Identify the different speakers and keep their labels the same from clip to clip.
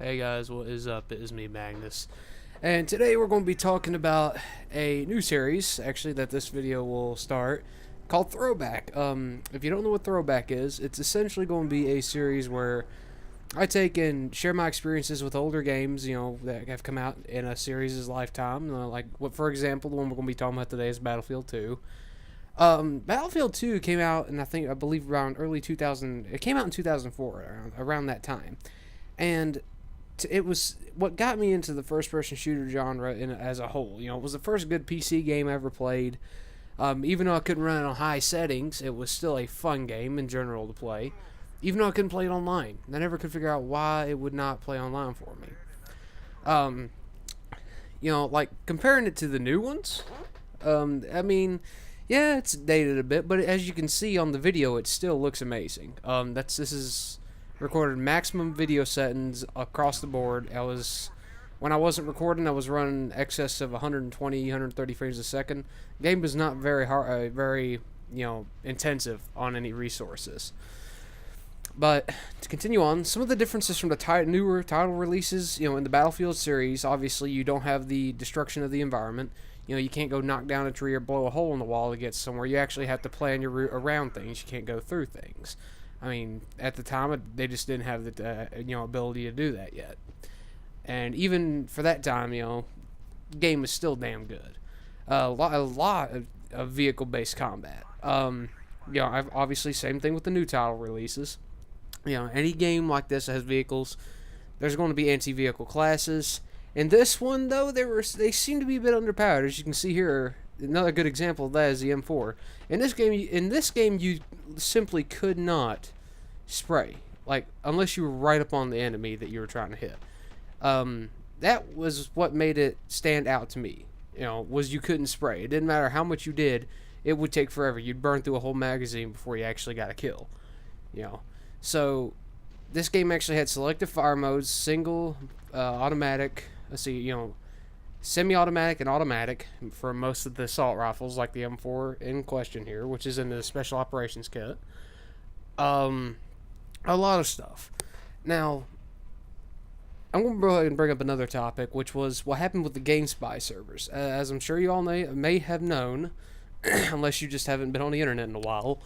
Speaker 1: Hey guys, what is up? It is me, Magnus. And today we're going to be talking about a new series, actually, that this video will start, called Throwback. If you don't know what Throwback is, it's essentially going to be a series where I take and share my experiences with older games, that have come out in a series' lifetime. For example, the one we're going to be talking about today is Battlefield 2. Battlefield 2 came out, and I believe around early 2000. It came out in 2004, around that time. And it was what got me into the first-person shooter genre as a whole. It was the first good PC game I ever played. Even though I couldn't run it on high settings, it was still a fun game in general to play. Even though I couldn't play it online, I never could figure out why it would not play online for me. Comparing it to the new ones, yeah, it's dated a bit, but as you can see on the video, it still looks amazing. This is recorded maximum video settings across the board. When I wasn't recording, I was running excess of 120, 130 frames a second. The game was not very intensive on any resources. But to continue on, some of the differences from the newer title releases, in the Battlefield series, obviously you don't have the destruction of the environment. You can't go knock down a tree or blow a hole in the wall to get somewhere. You actually have to plan your route around things. You can't go through things. At the time, they just didn't have the ability to do that yet. And even for that time, the game was still damn good. A lot of vehicle-based combat. I've obviously same thing with the new title releases. Any game like this that has vehicles, there's going to be anti-vehicle classes. In this one, though, they seem to be a bit underpowered. As you can see here, another good example of that is the M4. In this game, you simply could not spray, unless you were right up on the enemy that you were trying to hit. That was what made it stand out to me. Was you couldn't spray. It didn't matter how much you did; it would take forever. You'd burn through a whole magazine before you actually got a kill. So this game actually had selective fire modes, single, automatic. Let's see, semi-automatic and automatic for most of the assault rifles, like the M4 in question here, which is in the Special Operations Kit. A lot of stuff. Now, I'm going to go ahead and bring up another topic, which was what happened with the GameSpy servers. As I'm sure you all may have known, unless you just haven't been on the internet in a while,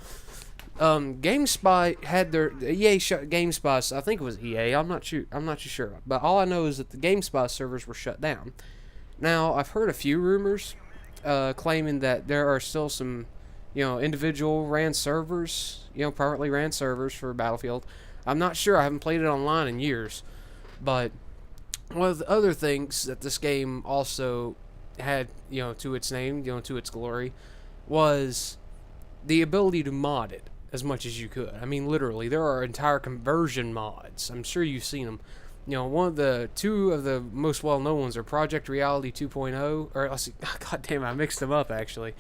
Speaker 1: GameSpy had their EA shut GameSpy. I think it was EA. I'm not too sure. But all I know is that the GameSpy servers were shut down. Now I've heard a few rumors claiming that there are still some, individual ran servers, privately ran servers for Battlefield. I'm not sure. I haven't played it online in years. But one of the other things that this game also had, to its name, to its glory, was the ability to mod it as much as you could. Literally, there are entire conversion mods. I'm sure you've seen them. Two of the most well-known ones are Project Reality 2.0, or let's see, God damn, I mixed them up actually.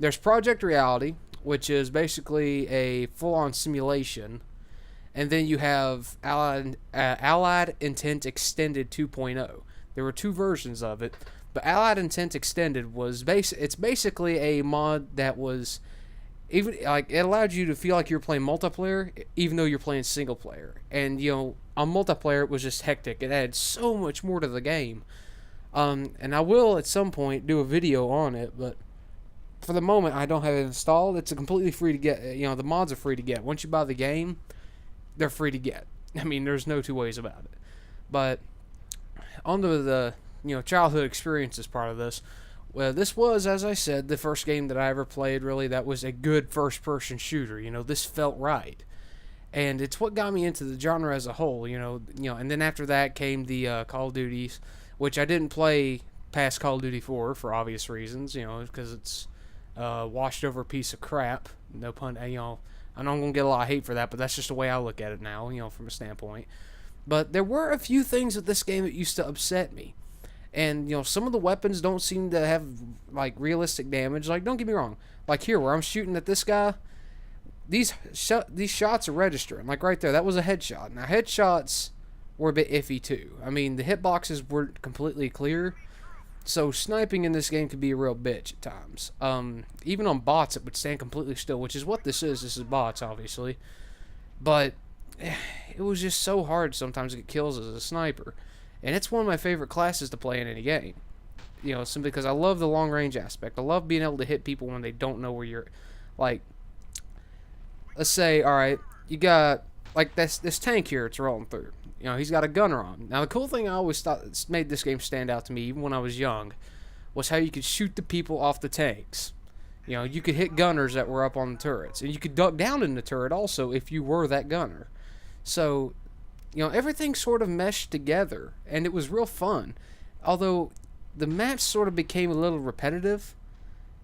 Speaker 1: There's Project Reality, which is basically a full-on simulation, and then you have Allied Intent Extended 2.0. There were two versions of it, but Allied Intent Extended was it's basically a mod that was it allowed you to feel like you're playing multiplayer even though you're playing single player. And on multiplayer it was just hectic. It added so much more to the game. And I will at some point do a video on it, but for the moment I don't have it installed. It's completely free to get. The mods are free to get. Once you buy the game, they're free to get. There's no two ways about it. But onto the childhood experiences part of this. Well, this was, as I said, the first game that I ever played, really, that was a good first-person shooter. This felt right. And it's what got me into the genre as a whole, and then after that came the Call of Duties, which I didn't play past Call of Duty 4 for obvious reasons, because it's a washed-over piece of crap. No pun, I know I'm going to get a lot of hate for that, but that's just the way I look at it now, from a standpoint. But there were a few things with this game that used to upset me. And, some of the weapons don't seem to have, realistic damage. Don't get me wrong. Here, where I'm shooting at this guy, these shots are registering. Right there, that was a headshot. Now, headshots were a bit iffy, too. The hitboxes weren't completely clear. So, sniping in this game could be a real bitch at times. Even on bots, it would stand completely still, which is what this is. This is bots, obviously. But it was just so hard sometimes to get kills as a sniper. And it's one of my favorite classes to play in any game. Simply because I love the long range aspect. I love being able to hit people when they don't know where you're. Like, let's say, all right, you got like this tank here. It's rolling through. He's got a gunner on. Now, the cool thing I always thought made this game stand out to me, even when I was young, was how you could shoot the people off the tanks. You could hit gunners that were up on the turrets, and you could duck down in the turret also if you were that gunner. So, everything sort of meshed together, and it was real fun. Although the maps sort of became a little repetitive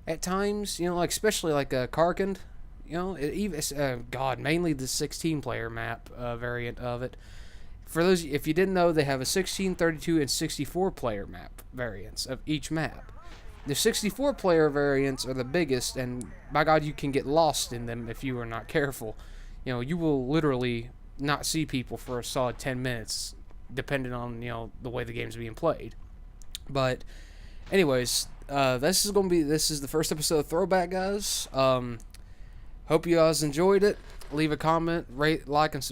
Speaker 1: at times, like especially like Karkand, mainly the 16-player map variant of it. For those, if you didn't know, they have a 16, 32, and 64-player map variants of each map. The 64-player variants are the biggest, and by God, you can get lost in them if you are not careful. You will literally not see people for a solid 10 minutes, depending on the way the game's being played. But, anyways, this is the first episode of Throwback, guys. Hope you guys enjoyed it. Leave a comment, rate, like, and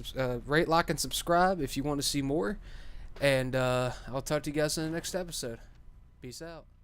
Speaker 1: subscribe if you want to see more. And I'll talk to you guys in the next episode. Peace out.